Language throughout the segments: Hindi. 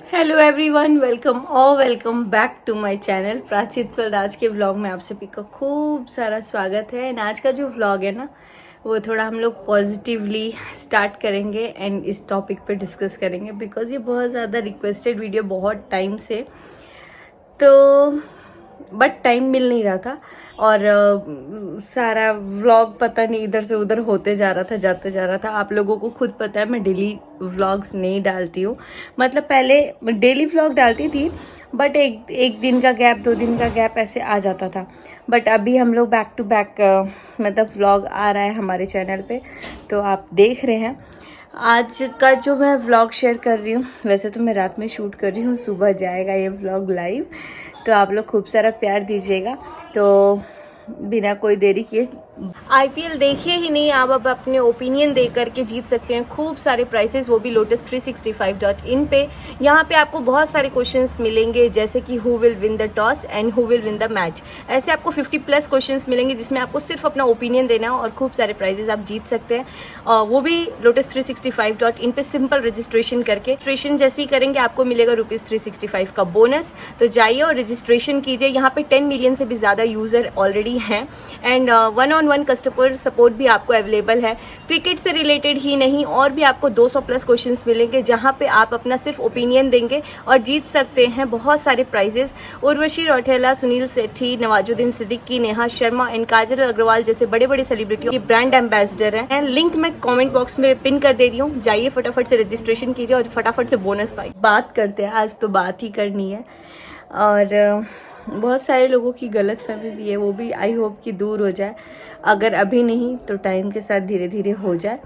Hello everyone, welcome back to my channel प्राचीत वर्ल्ड। आज के व्लॉग में आप सभी का खूब सारा स्वागत है। एंड आज का जो व्लॉग है ना, वो थोड़ा हम लोग पॉजिटिवली स्टार्ट करेंगे एंड इस टॉपिक पे डिस्कस करेंगे बिकॉज ये बहुत ज़्यादा रिक्वेस्टेड वीडियो बहुत टाइम से, तो बट टाइम मिल नहीं रहा था और सारा व्लॉग पता नहीं इधर से उधर होते जा रहा था, जाते जा रहा था। आप लोगों को खुद पता है मैं डेली व्लॉग्स नहीं डालती हूँ। मतलब पहले डेली व्लॉग डालती थी बट एक दिन का गैप, 2 दिन का गैप ऐसे आ जाता था। बट अभी हम लोग बैक टू बैक मतलब व्लॉग आ रहा है हमारे चैनल पे, तो आप देख रहे हैं। आज का जो मैं व्लॉग शेयर कर रही हूँ, वैसे तो मैं रात में शूट कर रही हूँ, सुबह जाएगा ये व्लॉग लाइव, तो आप लोग खूब सारा प्यार दीजिएगा। तो बिना कोई देरी किए आईपीएल देखिए ही नहीं, आप अब अपने ओपिनियन दे करके जीत सकते हैं खूब सारे प्राइसेस, वो भी lotus365.in पे। यहाँ पे आपको बहुत सारे क्वेश्चंस मिलेंगे जैसे कि who will win the toss and who will win the match. ऐसे आपको 50+ क्वेश्चंस मिलेंगे जिसमें आपको सिर्फ अपना ओपिनियन देना है और खूब सारे प्राइजेस आप जीत सकते हैं। वो भी lotus365.in पे सिंपल रजिस्ट्रेशन करके। रजिस्ट्रेशन जैसे ही करेंगे आपको मिलेगा ₹365 का बोनस। तो जाइए और रजिस्ट्रेशन कीजिए। यहाँ पे 10 मिलियन से भी ज़्यादा यूज़र ऑलरेडी हैं एंड 1-on-1 कस्टमर सपोर्ट भी आपको अवेलेबल है। क्रिकेट से रिलेटेड ही नहीं, और भी आपको 200+ क्वेश्चंस मिलेंगे जहां पे आप अपना सिर्फ ओपिनियन देंगे और जीत सकते हैं बहुत सारे प्राइजेस। उर्वशी रौटेला, सुनील सेठी, नवाजुद्दीन सिद्दीकी, नेहा शर्मा एंड काजल अग्रवाल जैसे बड़े बड़े सेलिब्रिटियों के ब्रांड एम्बेसडर हैं। लिंक मैं कमेंट बॉक्स में पिन कर दे रही हूँ, जाइए फटाफट से रजिस्ट्रेशन कीजिए और फटाफट से बोनस पाइए। बात करते हैं, आज तो बात ही करनी है। और बहुत सारे लोगों की गलतफहमी भी है, वो भी आई होप कि दूर हो जाए। अगर अभी नहीं तो टाइम के साथ धीरे धीरे हो जाए।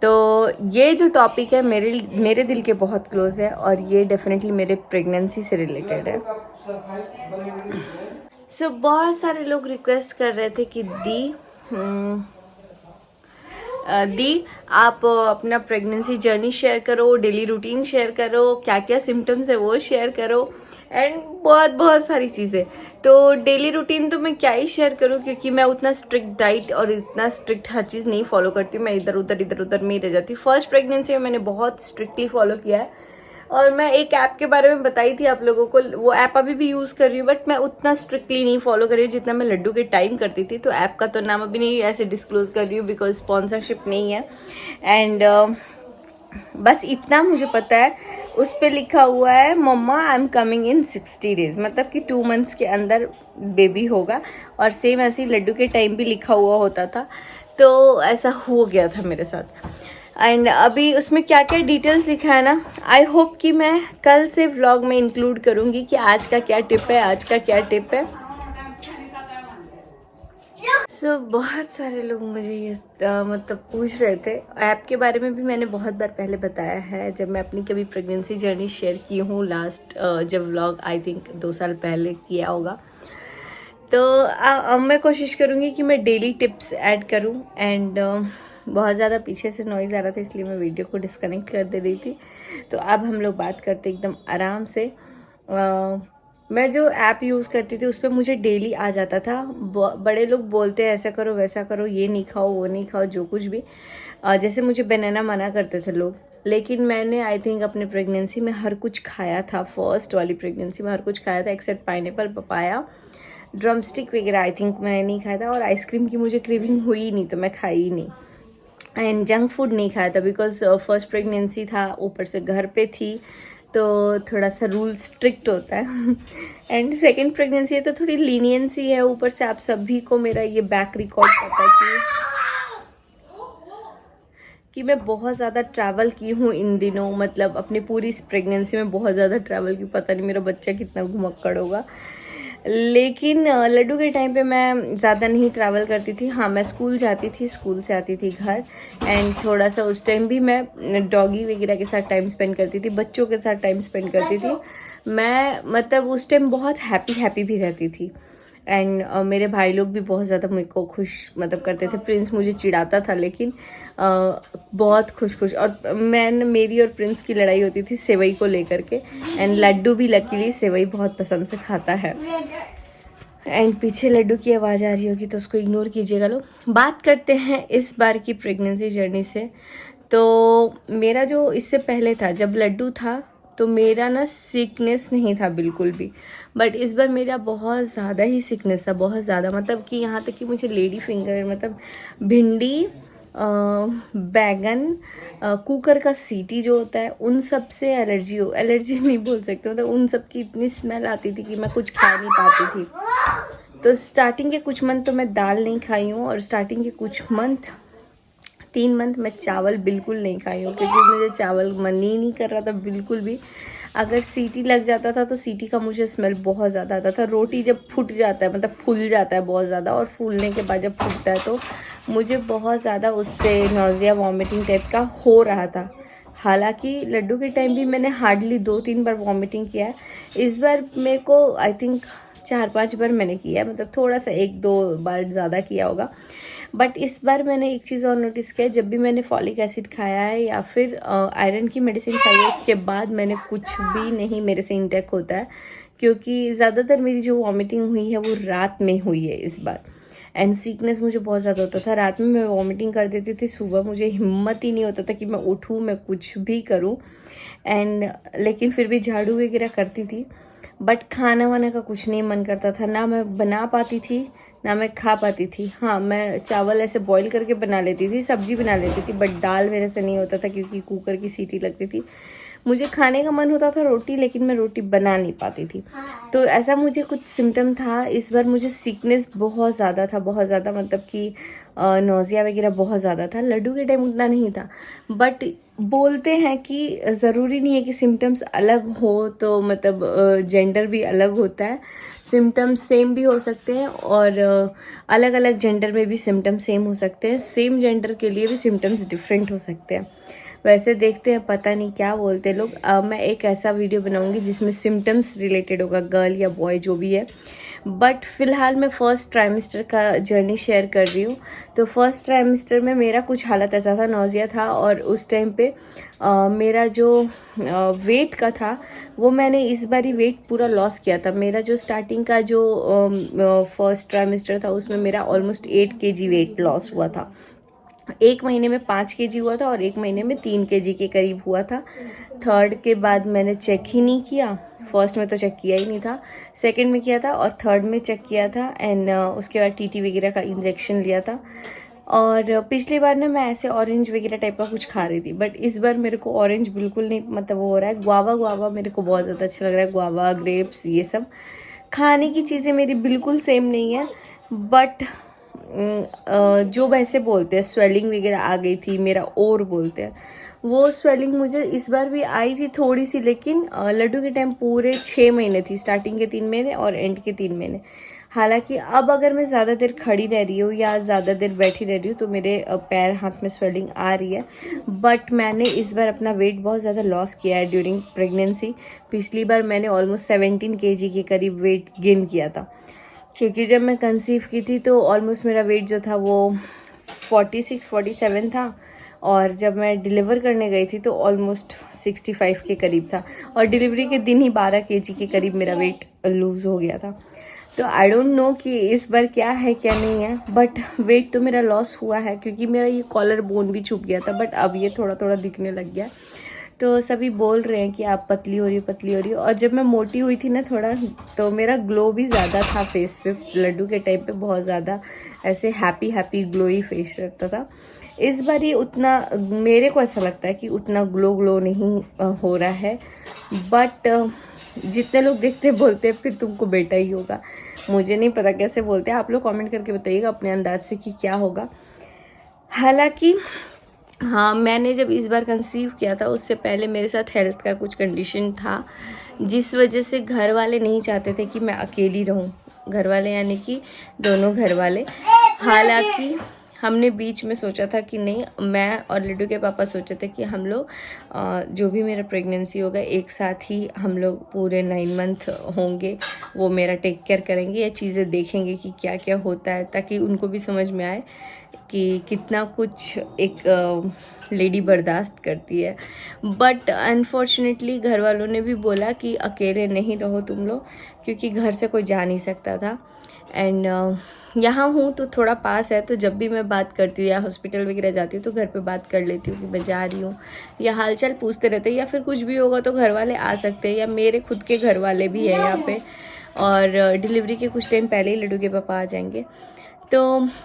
तो ये जो टॉपिक है मेरे दिल के बहुत क्लोज है और ये डेफिनेटली मेरे प्रेगनेंसी से रिलेटेड है। सो बहुत सारे लोग रिक्वेस्ट कर रहे थे कि दी आप अपना प्रेगनेंसी जर्नी शेयर करो, डेली रूटीन शेयर करो, क्या क्या सिम्टम्स है वो शेयर करो एंड बहुत सारी चीज़ें। तो डेली रूटीन तो मैं क्या ही शेयर करूँ, क्योंकि मैं उतना स्ट्रिक्ट डाइट और इतना स्ट्रिक्ट हर चीज़ नहीं फॉलो करती हूँ। मैं इधर उधर में ही रह जाती हूँ। फर्स्ट प्रेगनेंसी में मैंने बहुत स्ट्रिक्टली फॉलो किया है और मैं एक ऐप के बारे में बताई थी आप लोगों को, वो ऐप अभी भी यूज़ कर रही हूँ बट मैं उतना स्ट्रिक्टली नहीं फॉलो कर रही हूँ जितना मैं लड्डू के टाइम करती थी। तो ऐप का तो नाम अभी नहीं ऐसे डिस्क्लोज कर रही हूँ बिकॉज स्पॉन्सरशिप नहीं है। एंड बस इतना मुझे पता है, उस पर लिखा हुआ है mamma I am coming in 60 days, मतलब कि 2 मंथ्स के अंदर बेबी होगा। और सेम ऐसे ही लड्डू के टाइम भी लिखा हुआ होता था, तो ऐसा हो गया था मेरे साथ। एंड अभी उसमें क्या क्या डिटेल्स लिखा है ना, आई होप कि मैं कल से व्लॉग में इंक्लूड करूँगी कि आज का क्या टिप है, आज का क्या टिप है। सो बहुत सारे लोग मुझे ये मतलब पूछ रहे थे। ऐप के बारे में भी मैंने बहुत बार पहले बताया है, जब मैं अपनी कभी प्रेगनेंसी जर्नी शेयर की हूँ लास्ट जब व्लॉग आई थिंक 2 साल पहले किया होगा। तो अब मैं कोशिश करूँगी कि मैं डेली टिप्स ऐड करूँ। एंड बहुत ज़्यादा पीछे से नॉइज़ आ रहा था इसलिए मैं वीडियो को डिस्कनेक्ट कर दे रही थी। तो अब हम लोग बात करते एकदम आराम से। मैं जो ऐप यूज़ करती थी उस पर मुझे डेली आ जाता था। बड़े लोग बोलते हैं ऐसा करो वैसा करो, ये नहीं खाओ वो नहीं खाओ, जो कुछ भी। जैसे मुझे बनाना मना करते थे लोग, लेकिन मैंने आई थिंक अपने प्रेगनेंसी में हर कुछ खाया था। फर्स्ट वाली प्रेगनेंसी में हर कुछ खाया था एक्सेप्ट पाइनएप्पल, पपाया, ड्रमस्टिक वगैरह आई थिंक मैंने नहीं खाया था। और आइसक्रीम की मुझे क्रेविंग हुई ही नहीं तो मैं खाई ही नहीं। एंड जंक फूड नहीं खाया था बिकॉज फर्स्ट प्रेगनेंसी था, ऊपर से घर पे थी, तो थोड़ा सा रूल स्ट्रिक्ट होता है। एंड सेकेंड प्रेगनेंसी है तो थोड़ी लीनियंसी है। ऊपर से आप सभी को मेरा ये बैक रिकॉर्ड पता है कि मैं बहुत ज़्यादा ट्रैवल की हूँ इन दिनों, मतलब अपनी पूरी इस प्रेगनेंसी में बहुत ज़्यादा ट्रैवल की। पता नहीं मेरा बच्चा कितना घुमक्कड़ होगा, लेकिन लड्डू के टाइम पे मैं ज़्यादा नहीं ट्रैवल करती थी। हाँ, मैं स्कूल जाती थी, स्कूल से आती थी घर, एंड थोड़ा सा उस टाइम भी मैं डॉगी वगैरह के साथ टाइम स्पेंड करती थी, बच्चों के साथ टाइम स्पेंड करती थी। मैं मतलब उस टाइम बहुत हैप्पी भी रहती थी। एंड मेरे भाई लोग भी बहुत ज़्यादा मेरे को खुश मतलब करते थे। प्रिंस मुझे चिढ़ाता था लेकिन बहुत खुश। और मेरी और प्रिंस की लड़ाई होती थी सेवई को लेकर के। एंड लड्डू भी लकीली सेवई बहुत पसंद से खाता है। एंड पीछे लड्डू की आवाज़ आ रही होगी तो उसको इग्नोर कीजिएगा लोग। बात करते हैं इस बार की प्रेगनेंसी जर्नी से। तो मेरा जो इससे पहले था, जब लड्डू था तो मेरा ना सिकनेस नहीं था बिल्कुल भी, बट इस बार मेरा बहुत ज़्यादा ही सिकनेस था, बहुत ज़्यादा, मतलब कि यहाँ तक कि मुझे लेडी फिंगर, मतलब भिंडी, बैगन, कुकर का सीटी जो होता है, उन सब से एलर्जी नहीं बोल सकते, मतलब उन सब की इतनी स्मेल आती थी कि मैं कुछ खा नहीं पाती थी। तो स्टार्टिंग के कुछ मंथ तो मैं दाल नहीं खाई हूँ, और स्टार्टिंग के कुछ मंथ 3 मंथ मैं चावल बिल्कुल नहीं खाई हूँ, क्योंकि मुझे चावल मन ही नहीं कर रहा था बिल्कुल भी। अगर सीटी लग जाता था तो सीटी का मुझे स्मेल बहुत ज़्यादा आता था। रोटी जब फूट जाता है, मतलब फूल जाता है बहुत ज़्यादा, और फूलने के बाद जब फूटता है तो मुझे बहुत ज़्यादा उससे नोज़िया, वॉमिटिंग टाइप का हो रहा था। हालांकि लड्डू के टाइम भी मैंने हार्डली 2-3 बार वॉमिटिंग किया है। इस बार मेरे को आई थिंक 4-5 बार मैंने किया है, मतलब थोड़ा सा 1-2 बार ज़्यादा किया होगा। बट इस बार मैंने एक चीज़ और नोटिस किया है, जब भी मैंने फॉलिक एसिड खाया है या फिर आयरन की मेडिसिन खाई है, उसके बाद मैंने कुछ भी नहीं मेरे से इंटेक होता है, क्योंकि ज़्यादातर मेरी जो वॉमिटिंग हुई है वो रात में हुई है इस बार। एंड सीकनेस मुझे बहुत ज़्यादा होता था, रात में मैं वॉमिटिंग कर देती थी, सुबह मुझे हिम्मत ही नहीं होता था कि मैं उठूँ, मैं कुछ भी करूँ। एंड लेकिन फिर भी झाड़ू वगैरह करती थी, बट खाना वाना का कुछ नहीं मन करता था, ना मैं बना पाती थी ना मैं खा पाती थी। हाँ, मैं चावल ऐसे बॉईल करके बना लेती थी, सब्जी बना लेती थी, बट दाल मेरे से नहीं होता था क्योंकि कुकर की सीटी लगती थी। मुझे खाने का मन होता था रोटी, लेकिन मैं रोटी बना नहीं पाती थी। तो ऐसा मुझे कुछ सिम्टम था। इस बार मुझे सिकनेस बहुत ज़्यादा था, बहुत ज़्यादा, मतलब कि नोज़िया वगैरह बहुत ज़्यादा था। लड्डू के टाइम उतना नहीं था, बट बोलते हैं कि ज़रूरी नहीं है कि सिम्टम्स अलग हो तो मतलब जेंडर भी अलग होता है। सिम्टम्स सेम भी हो सकते हैं, और अलग अलग जेंडर में भी सिम्टम्स सेम हो सकते हैं। सेम जेंडर के लिए भी सिम्टम्स डिफरेंट हो सकते हैं। वैसे देखते हैं, पता नहीं क्या बोलते लोग। मैं एक ऐसा वीडियो बनाऊंगी जिसमें सिम्टम्स रिलेटेड होगा, गर्ल या बॉय जो भी है। बट फिलहाल मैं फर्स्ट ट्राइमेस्टर का जर्नी शेयर कर रही हूँ। तो फर्स्ट ट्राइमेस्टर में मेरा कुछ हालत ऐसा था, नोज़िया था, और उस टाइम पे मेरा जो वेट का था वो मैंने इस बार ही वेट पूरा लॉस किया था। मेरा जो स्टार्टिंग का जो फर्स्ट ट्राइमेस्टर था उसमें मेरा ऑलमोस्ट 8 kg वेट लॉस हुआ था। 1 महीने में 5 kg हुआ था और 1 महीने में 3 kg के करीब हुआ था। थर्ड के बाद मैंने चेक ही नहीं किया, फर्स्ट में तो चेक किया ही नहीं था, सेकंड में किया था और थर्ड में चेक किया था। एंड उसके बाद टीटी वगैरह का इंजेक्शन लिया था। और पिछली बार ना मैं ऐसे ऑरेंज वगैरह टाइप का कुछ खा रही थी, बट इस बार मेरे को ऑरेंज बिल्कुल नहीं, मतलब वो हो रहा है। गुआवा मेरे को बहुत ज़्यादा अच्छा लग रहा है, गुआवा, ग्रेप्स, ये सब खाने की चीज़ें मेरी बिल्कुल सेम नहीं है। बट जो वैसे बोलते हैं स्वेलिंग वगैरह आ गई थी, मेरा और बोलते हैं, वो स्वेलिंग मुझे इस बार भी आई थी थोड़ी सी, लेकिन लड्डू के टाइम पूरे 6 महीने थी, स्टार्टिंग के 3 महीने और एंड के 3 महीने। हालांकि अब अगर मैं ज़्यादा देर खड़ी रह रही हूँ या ज़्यादा देर बैठी रह रही हूँ तो मेरे पैर हाथ में स्वेलिंग आ रही है। बट मैंने इस बार अपना वेट बहुत ज़्यादा लॉस किया है ड्यूरिंग प्रेगनेंसी। पिछली बार मैंने ऑलमोस्ट 17 kg के करीब वेट गेन किया था, क्योंकि जब मैं कंसीव की थी तो ऑलमोस्ट मेरा वेट जो था वो 46-47 था, और जब मैं डिलीवर करने गई थी तो ऑलमोस्ट 65 के करीब था, और डिलीवरी के दिन ही 12 kg के करीब मेरा वेट लूज़ हो गया था। तो आई डोंट नो कि इस बार क्या है क्या नहीं है, बट वेट तो मेरा लॉस हुआ है, क्योंकि मेरा ये कॉलर बोन भी छुप गया था, बट अब ये थोड़ा थोड़ा दिखने लग गया। तो सभी बोल रहे हैं कि आप पतली हो रही हो। और जब मैं मोटी हुई थी ना थोड़ा, तो मेरा ग्लो भी ज़्यादा था फेस पे। लड्डू के टाइम पे बहुत ज़्यादा ऐसे हैप्पी ग्लोई फेस रहता था। इस बार ये उतना, मेरे को ऐसा लगता है कि उतना ग्लो नहीं हो रहा है। बट जितने लोग देखते बोलते हैं फिर तुमको बेटा ही होगा। मुझे नहीं पता कैसे बोलते हैं, आप लोग कमेंट करके बताइएगा अपने अंदाज से कि क्या होगा। हालांकि हाँ, मैंने जब इस बार कंसीव किया था उससे पहले मेरे साथ हेल्थ का कुछ कंडीशन था, जिस वजह से घर वाले नहीं चाहते थे कि मैं अकेली रहूं। घर वाले यानी कि दोनों घर वाले। हालांकि हमने बीच में सोचा था कि नहीं, मैं और लड्डू के पापा सोचे थे कि हम लोग जो भी मेरा प्रेगनेंसी होगा एक साथ ही हम लोग पूरे 9 मंथ होंगे, वो मेरा टेक केयर करेंगे, ये चीज़ें देखेंगे कि क्या क्या होता है, ताकि उनको भी समझ में आए। कि कितना कुछ एक लेडी बर्दाश्त करती है। बट अनफॉर्चुनेटली घर वालों ने भी बोला कि अकेले नहीं रहो तुम लोग, क्योंकि घर से कोई जा नहीं सकता था। एंड यहाँ हूँ तो थोड़ा पास है, तो जब भी मैं बात करती हूँ या हॉस्पिटल वगैरह जाती हूँ तो घर पे बात कर लेती हूँ कि मैं जा रही हूँ, या हालचाल पूछते रहते हैं, या फिर कुछ भी होगा तो घर वाले आ सकते हैं, या मेरे खुद के घर वाले भी हैं यहाँ पे। और डिलीवरी के कुछ टाइम पहले ही लड्डू के पापा आ जाएंगे। तो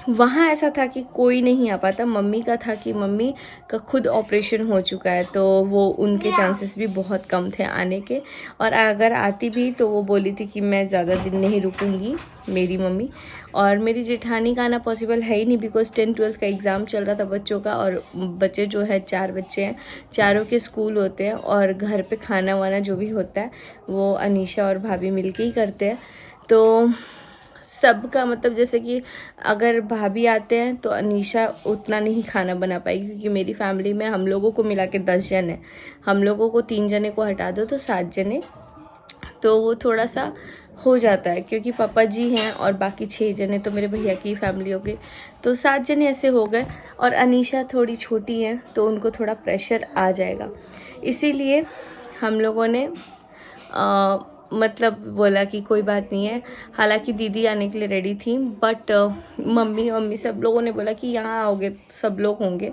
वहाँ ऐसा था कि कोई नहीं आ पाता। मम्मी का था कि मम्मी का खुद ऑपरेशन हो चुका है, तो वो उनके चांसेस भी बहुत कम थे आने के। और अगर आती भी तो वो बोली थी कि मैं ज़्यादा दिन नहीं रुकूंगी, मेरी मम्मी। और मेरी जेठानी का आना पॉसिबल है ही नहीं, बिकॉज 10th-12th का एग्ज़ाम चल रहा था बच्चों का, और बच्चे जो है 4 बच्चे हैं, चारों के स्कूल होते हैं, और घर पे खाना वाना जो भी होता है वो अनीशा और भाभी मिलके ही करते हैं। तो सबका मतलब जैसे कि अगर भाभी आते हैं तो अनीशा उतना नहीं खाना बना पाएगी, क्योंकि मेरी फैमिली में हम लोगों को मिला के 10 जन है। हम लोगों को 3 जने को हटा दो तो 7 जने, तो वो थोड़ा सा हो जाता है, क्योंकि पापा जी हैं और बाकी 6 जने तो मेरे भैया की फैमिली हो गई, तो 7 जने ऐसे हो गए। और अनीशा थोड़ी छोटी हैं तो उनको थोड़ा प्रेशर आ जाएगा, इसीलिए हम लोगों ने मतलब बोला कि कोई बात नहीं है। हालांकि दीदी आने के लिए रेडी थी, बट मम्मी सब लोगों ने बोला कि यहाँ आओगे सब लोग होंगे।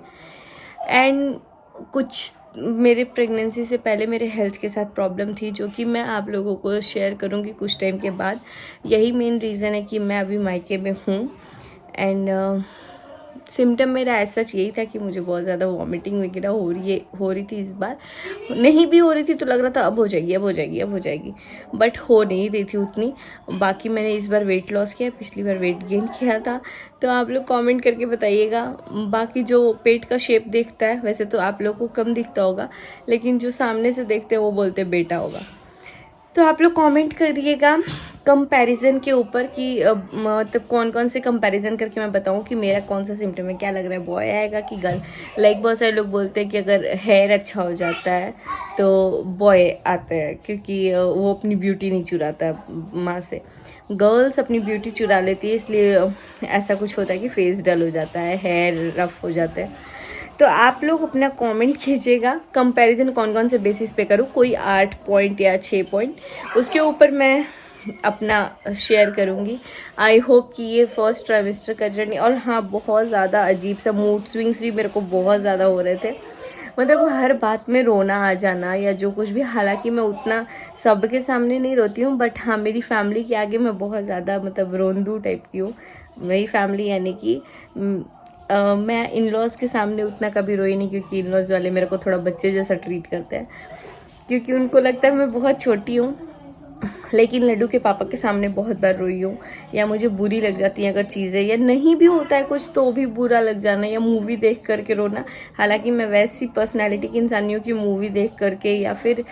एंड कुछ मेरे प्रेगनेंसी से पहले मेरे हेल्थ के साथ प्रॉब्लम थी, जो कि मैं आप लोगों को शेयर करूँगी कुछ टाइम के बाद। यही मेन रीज़न है कि मैं अभी मायके में हूँ। एंड सिम्टम मेरा ऐसा यही था कि मुझे बहुत ज़्यादा वॉमिटिंग वगैरह हो रही थी। इस बार नहीं भी हो रही थी तो लग रहा था अब हो जाएगी, बट हो नहीं रही थी उतनी। बाकी मैंने इस बार वेट लॉस किया, पिछली बार वेट गेन किया था, तो आप लोग कमेंट करके बताइएगा। बाकी जो पेट का शेप देखता है वैसे तो आप लोग को कम दिखता होगा, लेकिन जो सामने से देखते हैं वो बोलते बेटा होगा। तो आप लोग कमेंट करिएगा कंपैरिजन के ऊपर कि मतलब कौन कौन से कंपैरिजन करके मैं बताऊं कि मेरा कौन सा सिम्टम है, क्या लग रहा है, बॉय आएगा कि गर्ल। लाइक बहुत सारे लोग बोलते हैं कि अगर हेयर अच्छा हो जाता है तो बॉय आता है, क्योंकि वो अपनी ब्यूटी नहीं चुराता माँ से। गर्ल्स अपनी ब्यूटी चुरा लेती है, इसलिए ऐसा कुछ होता है कि फेस डल हो जाता है, हेयर रफ हो जाता है। तो आप लोग अपना कमेंट कीजिएगा कंपैरिजन कौन कौन से बेसिस पे करूँ, कोई 8 पॉइंट या 6 पॉइंट, उसके ऊपर मैं अपना शेयर करूँगी। आई होप कि ये फर्स्ट ट्राइमेस्टर का जर्नी। और हाँ, बहुत ज़्यादा अजीब सा मूड स्विंग्स भी मेरे को बहुत ज़्यादा हो रहे थे, मतलब हर बात में रोना आ जाना या जो कुछ भी। हालांकि मैं उतना सबके सामने नहीं रोती हूँ, बट हाँ मेरी फैमिली के आगे मैं बहुत ज़्यादा मतलब रोंदू टाइप की हूँ। मेरी फैमिली यानी कि मैं इन लॉज के सामने उतना कभी रोई नहीं, क्योंकि इन लॉज वाले मेरे को थोड़ा बच्चे जैसा ट्रीट करते हैं, क्योंकि उनको लगता है मैं बहुत छोटी हूँ। लेकिन लड्डू के पापा के सामने बहुत बार रोई हूँ, या मुझे बुरी लग जाती है अगर चीज़ें, या नहीं भी होता है कुछ तो भी बुरा लग जाना, या मूवी देख करके रोना। हालांकि मैं वैसी पर्सनैलिटी की इंसान हूँ कि मूवी देख करके या फिर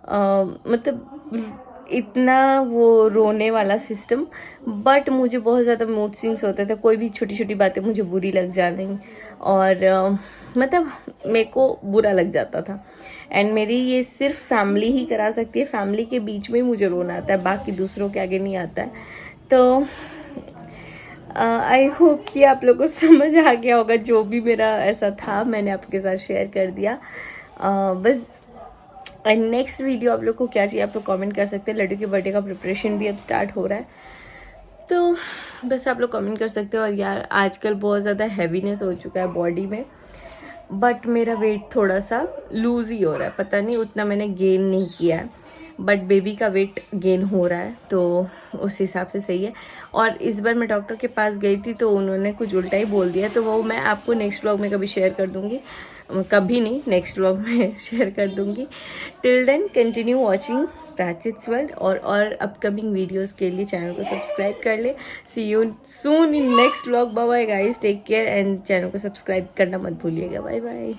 मतलब इतना वो रोने वाला सिस्टम, बट मुझे बहुत ज़्यादा मूड स्विंग्स होते थे। कोई भी छोटी छोटी बातें मुझे बुरी लग जानी, और मतलब मेरे को बुरा लग जाता था। एंड मेरी ये सिर्फ फैमिली ही करा सकती है, फैमिली के बीच में ही मुझे रोना आता है, बाकी दूसरों के आगे नहीं आता है। तो आई होप कि आप लोगों को समझ आ गया होगा, जो भी मेरा ऐसा था मैंने आपके साथ शेयर कर दिया। बस एंड नेक्स्ट वीडियो आप लोग को क्या चाहिए आप लोग कमेंट कर सकते हैं। लड्डू के बर्थडे का प्रिपरेशन भी अब स्टार्ट हो रहा है, तो बस आप लोग कमेंट कर सकते हो। और यार आजकल बहुत ज़्यादा हैवीनेस हो चुका है बॉडी में, बट मेरा वेट थोड़ा सा लूज़ ही हो रहा है, पता नहीं उतना मैंने गेन नहीं किया है, बट बेबी का वेट गेन हो रहा है, तो उस हिसाब से सही है। और इस बार मैं डॉक्टर के पास गई थी तो उन्होंने कुछ उल्टा ही बोल दिया, तो वो मैं आपको नेक्स्ट व्लॉग में कभी शेयर कर दूँगी, कभी नहीं नेक्स्ट व्लॉग में शेयर कर दूँगी। Till then continue watching Prachi's world, और अपकमिंग वीडियोस के लिए चैनल को सब्सक्राइब कर ले। See you soon in next vlog. Bye bye guys, take care, and channel को सब्सक्राइब करना मत भूलिएगा। Bye bye.